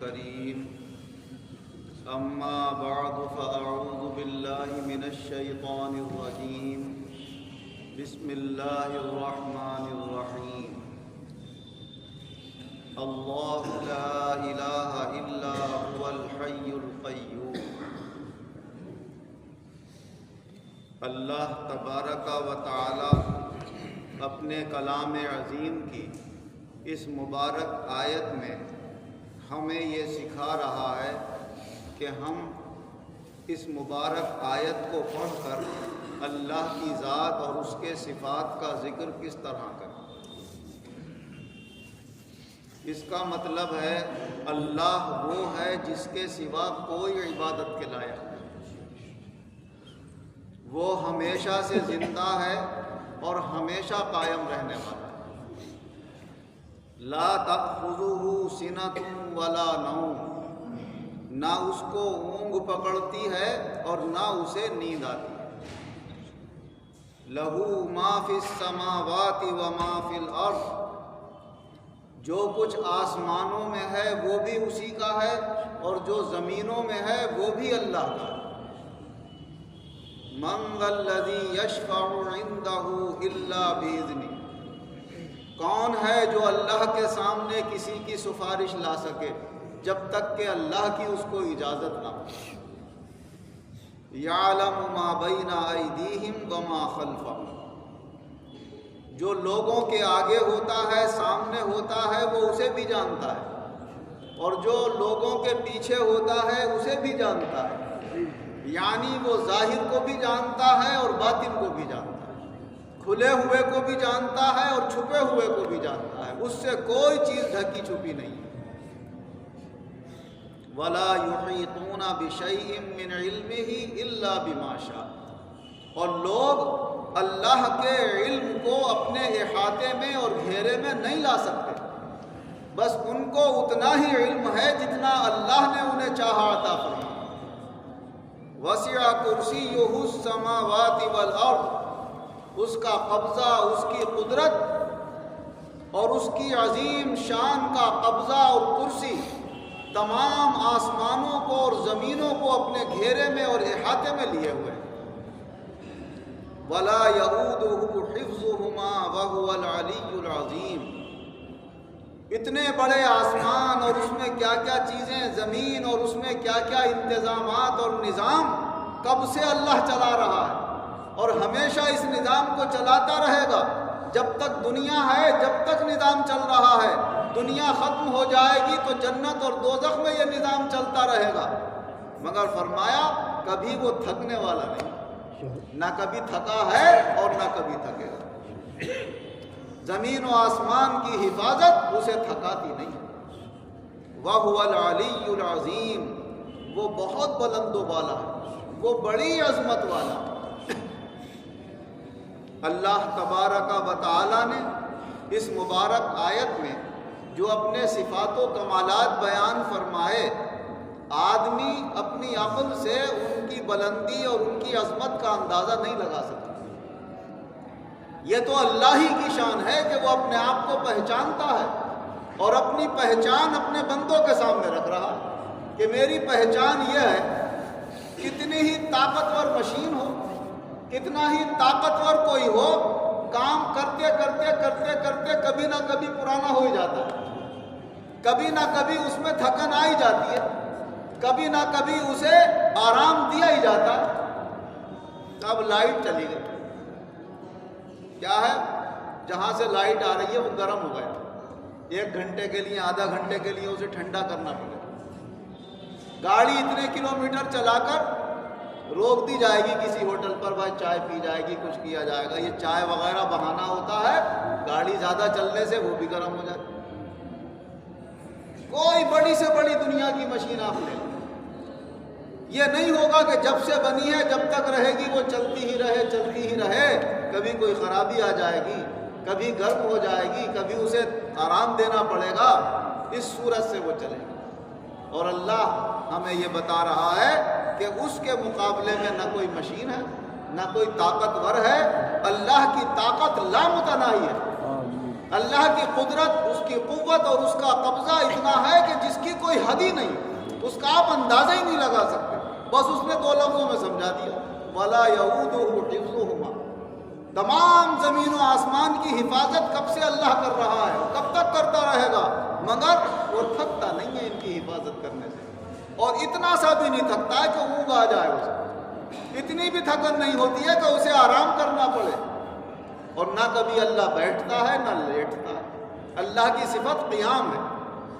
کریم اما بعد فاعوذ باللہ من الشیطان الرجیم بسم اللہ الرحمن الرحیم اللہ لا الہ الا هو الحی القیوم۔ اللہ تبارک و تعالی اپنے کلام عظیم کی اس مبارک آیت میں ہمیں یہ سکھا رہا ہے کہ ہم اس مبارک آیت کو پڑھ کر اللہ کی ذات اور اس کے صفات کا ذکر کس طرح کریں۔ اس کا مطلب ہے اللہ وہ ہے جس کے سوا کوئی عبادت کے لائق نہیں، وہ ہمیشہ سے زندہ ہے اور ہمیشہ قائم رہنے والا ہے۔ لا تأخذہ سنۃ ولا نوم، نہ اس کو اونگ پکڑتی ہے اور نہ اسے نیند آتی ہے۔ لہ ما فی السماوات وما فی الارض، جو کچھ آسمانوں میں ہے وہ بھی اسی کا ہے اور جو زمینوں میں ہے وہ بھی اللہ کا ہے۔ من ذا الذی یشفع عندہ الا بإذنہ، کون ہے جو اللہ کے سامنے کسی کی سفارش لا سکے جب تک کہ اللہ کی اس کو اجازت نہ ہو۔ یعلم ما بین ایدیہم وما خلفہم، جو لوگوں کے آگے ہوتا ہے، سامنے ہوتا ہے، وہ اسے بھی جانتا ہے، اور جو لوگوں کے پیچھے ہوتا ہے اسے بھی جانتا ہے، یعنی وہ ظاہر کو بھی جانتا ہے اور باطن کو بھی جانتا ہے، کھلے ہوئے کو بھی جانتا ہے اور چھپے ہوئے کو بھی جانتا ہے، اس سے کوئی چیز ڈھکی چھپی نہیں ہے۔ وَلَا يُحِيطُونَ بِشَيْءٍ مِّنْ عِلْمِهِ إِلَّا بِمَا شَاءَ، اور لوگ اللہ کے علم کو اپنے احاطے میں اور گھیرے میں نہیں لا سکتے، بس ان کو اتنا ہی علم ہے جتنا اللہ نے انہیں چاہا عطا فرمایا۔ وَسِعَ كُرْسِيُّهُ السَّمَاوَاتِ وَالْأَرْضِ، اس کا قبضہ، اس کی قدرت اور اس کی عظیم شان کا قبضہ اور کرسی تمام آسمانوں کو اور زمینوں کو اپنے گھیرے میں اور احاطے میں لیے ہوئے ہیں۔ وَلَا يَئُودُهُ حِفْظُهُمَا وَهُوَ الْعَلِيُّ الْعَظِيمُ، اتنے بڑے آسمان اور اس میں کیا کیا چیزیں، زمین اور اس میں کیا کیا انتظامات اور نظام کب سے اللہ چلا رہا ہے اور ہمیشہ اس نظام کو چلاتا رہے گا جب تک دنیا ہے، جب تک نظام چل رہا ہے۔ دنیا ختم ہو جائے گی تو جنت اور دوزخ میں یہ نظام چلتا رہے گا، مگر فرمایا کبھی وہ تھکنے والا نہیں، نہ کبھی تھکا ہے اور نہ کبھی تھکے گا۔ زمین و آسمان کی حفاظت اسے تھکاتی نہیں۔ وَهُوَ الْعَلِيُّ الْعَظِيمُ، وہ بہت بلند و بالا ہے، وہ بڑی عظمت والا ہے۔ اللہ تبارک و تعالی نے اس مبارک آیت میں جو اپنے صفات و کمالات بیان فرمائے، آدمی اپنی عقل سے ان کی بلندی اور ان کی عظمت کا اندازہ نہیں لگا سکتا۔ یہ تو اللہ ہی کی شان ہے کہ وہ اپنے آپ کو پہچانتا ہے اور اپنی پہچان اپنے بندوں کے سامنے رکھ رہا کہ میری پہچان یہ ہے۔ کتنی ہی طاقتور مشین ہو، کتنا ہی طاقتور کوئی ہو، کام کرتے کرتے کرتے کرتے کبھی نہ کبھی پرانا ہو ہی جاتا ہے، کبھی نہ کبھی اس میں تھکن آئی جاتی ہے، کبھی نہ کبھی اسے آرام دیا ہی جاتا ہے۔ اب لائٹ چلی گئی، کیا ہے، جہاں سے لائٹ آ رہی ہے وہ گرم ہو گیا، 1 گھنٹے کے لیے، آدھا گھنٹے کے لیے اسے ٹھنڈا کرنا پڑے گا۔ گاڑی اتنے کلومیٹر چلا کر روک دی جائے گی کسی ہوٹل پر، بھائی چائے پی جائے گی، کچھ کیا جائے گا، یہ چائے وغیرہ بہانہ ہوتا ہے، گاڑی زیادہ چلنے سے وہ بھی گرم ہو جائے۔ کوئی بڑی سے بڑی دنیا کی مشین آپ لے لیں، یہ نہیں ہوگا کہ جب سے بنی ہے جب تک رہے گی وہ چلتی ہی رہے، چلتی ہی رہے، کبھی کوئی خرابی آ جائے گی، کبھی گرم ہو جائے گی، کبھی اسے آرام دینا پڑے گا، اس صورت سے وہ چلے گی۔ اور اللہ ہمیں یہ بتا رہا ہے کہ اس کے مقابلے میں نہ کوئی مشین ہے، نہ کوئی طاقتور ہے، اللہ کی طاقت لامتناہی ہے۔ اللہ کی قدرت، اس کی قوت اور اس کا قبضہ اتنا ہے کہ جس کی کوئی حد ہی نہیں، اس کا آپ اندازہ ہی نہیں لگا سکتے۔ بس اس نے 2 لفظوں میں سمجھا دیا، وَلَا يَئُودُهُ حِفْظُهُمَا۔ تمام زمین و آسمان کی حفاظت کب سے اللہ کر رہا ہے، کب تک کرتا رہے گا، مگر وہ تھکتا نہیں ہے ان کی حفاظت کرنے سے، اور اتنا سا بھی نہیں تھکتا ہے کہ اونگ آ جائے اسے، اتنی بھی تھکن نہیں ہوتی ہے کہ اسے آرام کرنا پڑے، اور نہ کبھی اللہ بیٹھتا ہے نہ لیٹتا ہے۔ اللہ کی صفت قیام ہے،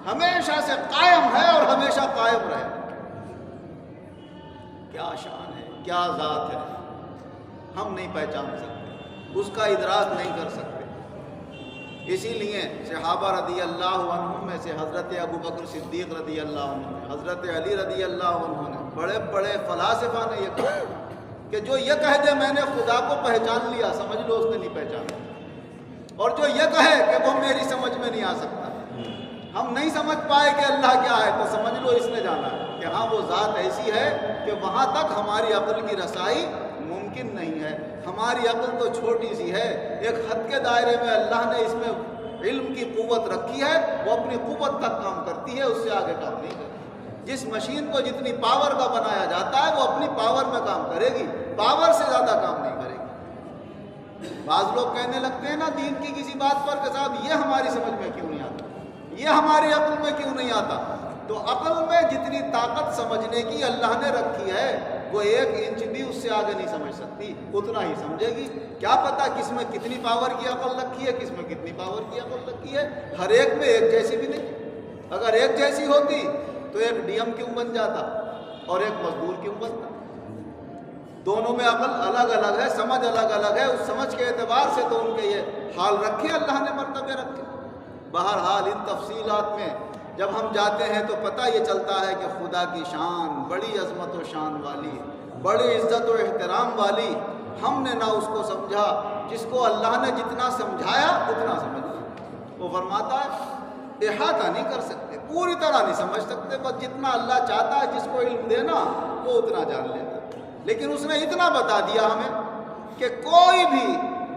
ہمیشہ سے قائم ہے اور ہمیشہ قائم رہے۔ کیا شان ہے، کیا ذات ہے، ہم نہیں پہچان سکتے، اس کا ادراک نہیں کر سکتے۔ اسی لیے صحابہ رضی اللہ عنہم میں سے حضرت ابو بکر صدیق رضی اللہ عنہ نے، حضرت علی رضی اللہ عنہ نے، بڑے بڑے فلاسفہ نے یہ کہا کہ جو یہ کہہ دے میں نے خدا کو پہچان لیا، سمجھ لو اس نے نہیں پہچانا، اور جو یہ کہے کہ وہ میری سمجھ میں نہیں آ سکتا، ہم نہیں سمجھ پائے کہ اللہ کیا ہے، تو سمجھ لو اس نے جانا ہے کہ ہاں وہ ذات ایسی ہے کہ وہاں تک ہماری عقل کی رسائی ممکن نہیں ہے۔ ہماری عقل تو چھوٹی سی ہے، ایک حد کے دائرے میں اللہ نے اس میں علم کی قوت رکھی ہے، وہ اپنی قوت تک کام کرتی ہے، اس سے آگے کام نہیں کرتی۔ جس مشین کو جتنی پاور کا بنایا جاتا ہے وہ اپنی پاور میں کام کرے گی، پاور سے زیادہ کام نہیں کرے گی۔ بعض لوگ کہنے لگتے ہیں نا دین کی کسی بات پر کہ صاحب یہ ہماری سمجھ میں کیوں نہیں آتا، یہ ہماری عقل میں کیوں نہیں آتا، تو عقل میں جتنی طاقت سمجھنے کی اللہ نے رکھی ہے وہ 1 انچ بھی اس سے آگے نہیں سمجھ سکتی، اتنا ہی سمجھے گی۔ کیا پتہ کس میں کتنی پاور کی عقل رکھی ہے، کس میں کتنی پاور کی عقل رکھی ہے، ہر ایک میں ایک جیسی بھی نہیں۔ اگر ایک جیسی ہوتی تو ایک ڈی ایم کیوں بن جاتا اور ایک مزدور کیوں بنتا؟ دونوں میں عقل الگ الگ ہے، سمجھ الگ الگ ہے، اس سمجھ کے اعتبار سے تو ان کے یہ حال رکھے اللہ نے، مرتبے رکھے۔ بہرحال ان تفصیلات میں جب ہم جاتے ہیں تو پتہ یہ چلتا ہے کہ خدا کی شان بڑی عظمت و شان والی، بڑی عزت و احترام والی، ہم نے نہ اس کو سمجھا، جس کو اللہ نے جتنا سمجھایا اتنا سمجھ لیا۔ وہ فرماتا ہے احاطہ نہیں کر سکتے، پوری طرح نہیں سمجھ سکتے، بس جتنا اللہ چاہتا ہے جس کو علم دینا وہ اتنا جان لیتا، لیکن اس نے اتنا بتا دیا ہمیں کہ کوئی بھی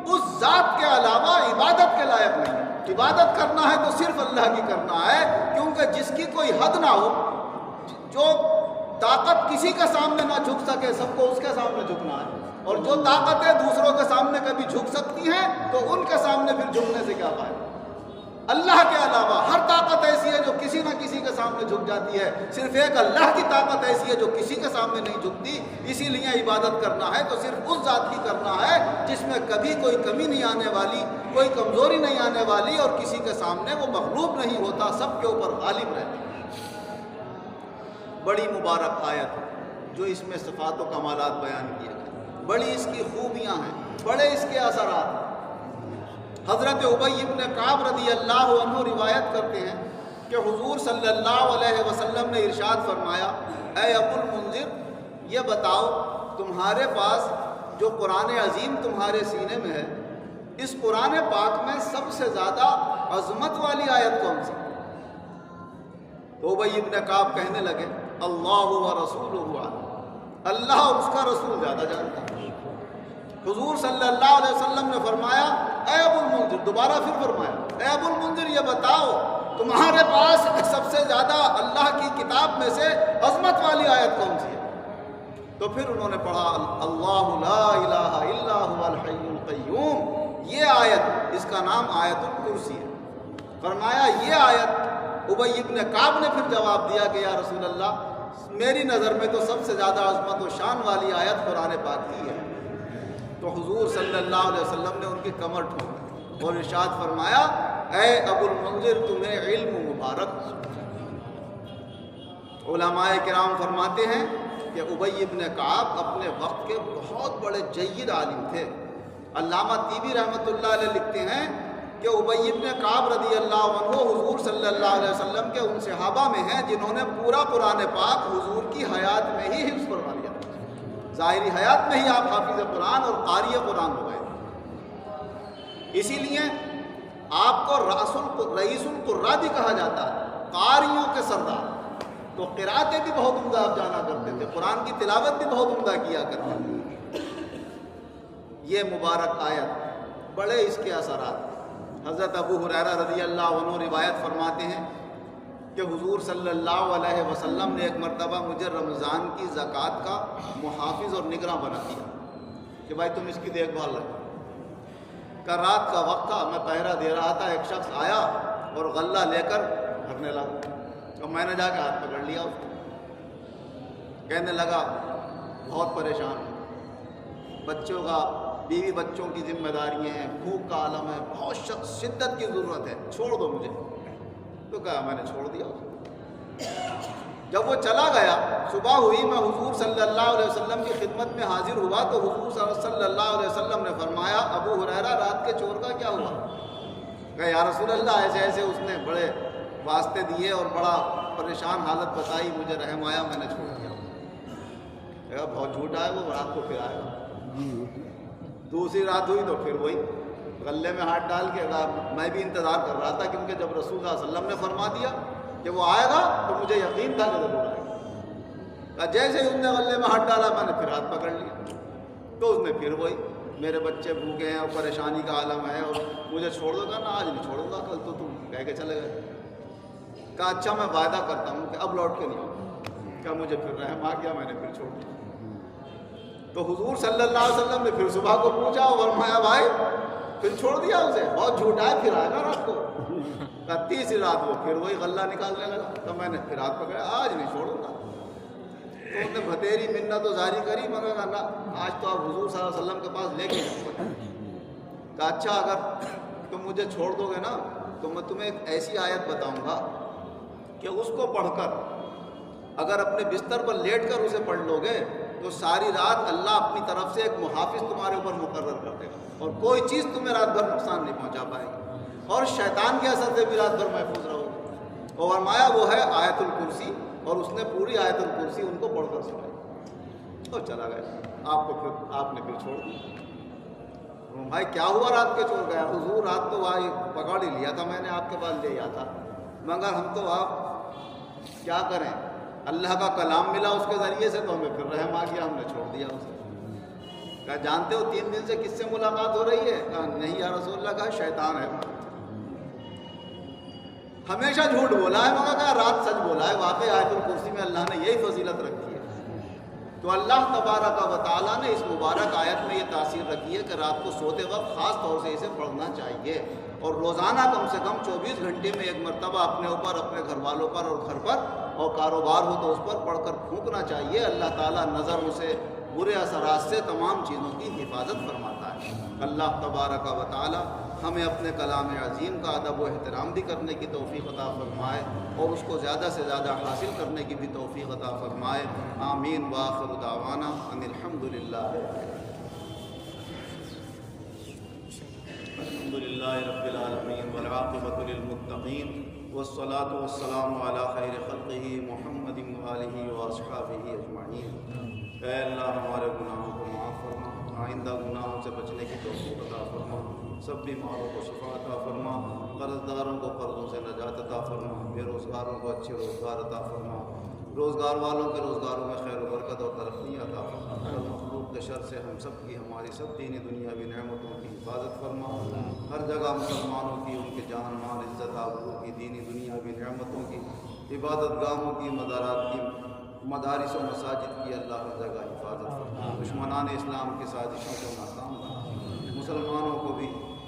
اس ذات کے علاوہ عبادت کے لائق نہیں ہے۔ عبادت کرنا ہے تو صرف اللہ کی کرنا ہے، کیونکہ جس کی کوئی حد نہ ہو، جو طاقت کسی کے سامنے نہ جھک سکے، سب کو اس کے سامنے جھکنا ہے، اور جو طاقتیں دوسروں کے سامنے کبھی جھک سکتی ہیں تو ان کے سامنے پھر جھکنے سے کیا فائدہ۔ اللہ کے علاوہ ہر طاقت ایسی ہے جو کسی نہ کسی کے سامنے جھک جاتی ہے، صرف ایک اللہ کی طاقت ایسی ہے جو کسی کے سامنے نہیں جھکتی۔ اسی لیے عبادت کرنا ہے تو صرف اس ذات کی کرنا ہے جس میں کبھی کوئی کمی نہیں آنے والی، کوئی کمزوری نہیں آنے والی، اور کسی کے سامنے وہ مغلوب نہیں ہوتا، سب کے اوپر غالب رہتا ہے۔ بڑی مبارک آیت ہے جو اس میں صفات و کمالات بیان کیے گئے، بڑی اس کی خوبیاں ہیں، بڑے اس کے اثرات ہیں۔ حضرت ابی بن کعب رضی اللہ عنہ روایت کرتے ہیں کہ حضور صلی اللہ علیہ وسلم نے ارشاد فرمایا، اے ابو المنذر، یہ بتاؤ تمہارے پاس جو قرآن عظیم تمہارے سینے میں ہے، اس قرآن پاک میں سب سے زیادہ عظمت والی آیت کون سی؟ تو ابی بن کعب کہنے لگے، اللہ و رسولہ اعلم، اللہ اور اس کا رسول زیادہ جانتا ہے۔ حضور صلی اللہ علیہ وسلم نے فرمایا، اے ابو المنذر، دوبارہ پھر فرمایا، اے ابو المنذر، یہ بتاؤ تمہارے پاس سب سے زیادہ اللہ کی کتاب میں سے عظمت والی آیت کون سی ہے؟ تو پھر انہوں نے پڑھا، اللہ لا الہ الا هو الحی القیوم، یہ آیت، اس کا نام آیت الکرسی ہے۔ فرمایا یہ آیت، ابی بن کعب نے پھر جواب دیا کہ یا رسول اللہ، میری نظر میں تو سب سے زیادہ عظمت و شان والی آیت قرآن پاک کی ہے۔ تو حضور صلی اللہ علیہ وسلم نے ان کی کمر ٹھوک اور ارشاد فرمایا، اے ابو المنذر، تمہیں علم مبارک۔ علماء کرام فرماتے ہیں کہ ابی بن کعب اپنے وقت کے بہت بڑے جید عالم تھے۔ علامہ طیبی رحمۃ اللہ علیہ لکھتے ہیں کہ ابی بن کعب رضی اللہ عنہ حضور صلی اللہ علیہ وسلم کے ان صحابہ میں ہیں جنہوں نے پورا قرآن پاک حضور کی حیات میں ہی حفظ فرما لیا، ظاہری حیات میں ہی آپ حافظ قرآن اور قاری قرآن ہو گئے۔ اسی لیے آپ کو رئیس القراء بھی کہا جاتا ہے، قاریوں کے سردار۔ تو قراتیں بھی بہت عمدہ آپ جانا کرتے تھے، قرآن کی تلاوت بھی بہت عمدہ کیا کرتے تھے۔ یہ مبارک آیت، بڑے اس کے اثرات۔ حضرت ابو ہریرہ رضی اللہ عنہ روایت فرماتے ہیں کہ حضور صلی اللہ علیہ وسلم نے ایک مرتبہ مجھے رمضان کی زکوٰۃ کا محافظ اور نگراں بنا دیا کہ بھائی تم اس کی دیکھ بھال رکھو۔ کہ رات کا وقت تھا، میں پہرا دے رہا تھا، ایک شخص آیا اور غلہ لے کر بھرنے لگا، تو میں نے جا کے ہاتھ پکڑ لیا اس کو۔ کہنے لگا بہت پریشان ہوں، بچوں کا بیوی بچوں کی ذمہ داریاں ہیں، بھوک کا عالم ہے، بہت شدت کی ضرورت ہے، چھوڑ دو مجھے۔ تو کہا میں نے چھوڑ دیا اس کو۔ جب وہ چلا گیا، صبح ہوئی، میں حضور صلی اللہ علیہ وسلم کی خدمت میں حاضر ہوا تو حضور صلی اللہ علیہ وسلم نے فرمایا ابو ہریرہ رات کے چور کا کیا ہوا؟ کہا یا رسول اللہ ایسے ایسے اس نے بڑے واسطے دیے اور بڑا پریشان حالت بتائی، مجھے رحم آیا، میں نے چھوڑ دیا۔ کہا بہت جھوٹا ہے، وہ رات کو پھر آئے گا۔ دوسری رات ہوئی تو پھر وہی غلے میں ہاتھ ڈال کے کہا میں بھی انتظار کر رہا تھا، کیونکہ جب رسول اللہ صلی اللہ علیہ وسلم نے فرما دیا کہ وہ آئے گا تو مجھے یقین تھا کہ ضرور آئے گا۔ جیسے ہی اس نے غلے میں ہاتھ ڈالا میں نے پھر ہاتھ پکڑ لیا، تو اس نے پھر وہی میرے بچے بھوکے ہیں اور پریشانی کا عالم ہے اور مجھے چھوڑ دو گا نا، آج نہیں چھوڑوں گا، کل تو تم کہہ کے چلے گئے۔ کہا اچھا میں وعدہ کرتا ہوں کہ اب لوٹ کے نہیں آؤں۔ کہا مجھے پھر رحم آ گیا، میں نے پھر چھوڑ دیا۔ تو حضور صلی اللہ علیہ وسلم نے پھر صبح کو پوچھا اور فرمایا بھائی پھر چھوڑ دیا اسے، بہت جھوٹا ہے، پھر آئے گا رات کو۔ کہا تیسری رات وہ پھر وہی غلہ نکالنے لگا، تو میں نے پھر ہاتھ پکڑا، آج نہیں چھوڑوں گا۔ تو انہوں نے بھتیری منت تو جاری کری، مگر کہا نا آج تو آپ حضور صلی اللہ علیہ وسلم کے پاس لے کے جاؤ۔ کہا اچھا اگر تم مجھے چھوڑ دو گے نا تو میں تمہیں ایک ایسی آیت بتاؤں گا کہ اس کو پڑھ کر اگر اپنے بستر پر لیٹ کر اسے پڑھ لو گے تو ساری رات اللہ اپنی طرف سے ایک محافظ تمہارے اوپر مقرر کر دے گا اور کوئی چیز تمہیں رات بھر نقصان نہیں پہنچا پائے گی اور شیطان کے اثر سے بھی رات بھر محفوظ رہو گے۔ اور فرمایا وہ ہے آیت الکرسی، اور اس نے پوری آیت الکرسی ان کو پڑھ کر سنائی اور چلا گیا۔ آپ نے پھر چھوڑ دیا۔ بھائی کیا ہوا رات کے چھوڑ گیا؟ حضور رات تو بھائی پکڑ ہی لیا تھا میں نے، آپ کے پاس لے آیا تھا، مگر ہم تو آپ کیا کریں، اللہ کا کلام ملا اس کے ذریعے سے تو ہمیں پھر رحم آ گیا، ہم نے چھوڑ دیا اسے۔ کہا جانتے ہو 3 دن سے کس سے ملاقات ہو رہی ہے؟ کہا نہیں یا رسول اللہ، کہا شیطان ہے، ہمیشہ جھوٹ بولا ہے، مگر کہا رات سچ بولا ہے۔ واقعی آیت الکرسی میں اللہ نے یہی فضیلت رکھی ہے۔ تو اللہ تبارک و تعالیٰ نے اس مبارک آیت میں یہ تاثیر رکھی ہے کہ رات کو سوتے وقت خاص طور سے اسے پڑھنا چاہیے، اور روزانہ کم سے کم 24 گھنٹے میں ایک مرتبہ اپنے اوپر، اپنے گھر والوں پر اور گھر پر اور کاروبار ہو تو اس پر پڑھ کر پھونکنا چاہیے۔ اللہ تعالیٰ نظروں سے، برے اثرات سے، تمام چیزوں کی حفاظت فرماتا ہے۔ اللہ تبارک و تعالیٰ ہمیں اپنے کلام عظیم کا ادب و احترام بھی کرنے کی توفیق عطا فرمائے اور اس کو زیادہ سے زیادہ حاصل کرنے کی بھی توفیق عطا فرمائے۔ آمین وآخر دعوانا ان الحمدللہ الحمدللہ رب العالمین والعاقبۃ للمتقین والصلاة والسلام علی خیر خلقہ محمد وآلہ واصحابہ اجمعین۔ اے اللہ ہمارے گناہوں کو معاف فرما، آئندہ گناہوں سے بچنے کی توفیق عطا فرما، سب بیماروں کو شفا عطا فرما، قرض داروں کو قرضوں سے نجات عطا فرما، بے روزگاروں کو اچھے روزگار عطا فرما، روزگار والوں کے روزگاروں میں خیر و برکت اور ترقی عطا فرما۔ مخلوق کے شر سے ہم سب کی، ہماری سب دینی دنیاوی نعمتوں کی حفاظت فرما۔ ہر جگہ مسلمانوں کی، ان کے جان مال عزت آبرو کی، دینی دنیاوی نعمتوں کی، عبادت گاہوں کی، مزارات کی، مدارس و مساجد کی اللہ ہر جگہ حفاظت فرما۔ دشمنان اسلام کی سازشوں کو ناکام بنا، مسلمانوں کو بھی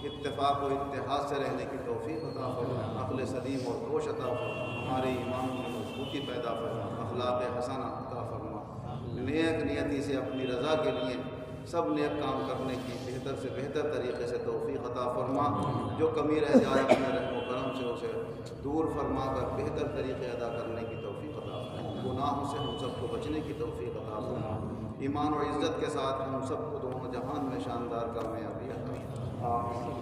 اتفاق و اتحاد سے رہنے کی توفیق عطا فرما، عقل سلیم اور ہوش عطا فرما، ہمارے ایمان میں مضبوطی پیدا فرما، اخلاق حسنہ عطا فرما، نیک نیتی سے اپنی رضا کے لیے سب نیک کام کرنے کی بہتر سے بہتر طریقے سے توفیق عطا فرما۔ جو کمی رہ جائے اپنے رحم و کرم سے اسے دور فرما کر بہتر طریقے ادا کرنے کی توفیق عطا فرما۔ گناہوں سے ہم سب کو بچنے کی توفیق عطا فرما، ایمان و عزت کے ساتھ ہم سب کو دونوں جہان میں شاندار کامیابی عطا فرما۔ آمین۔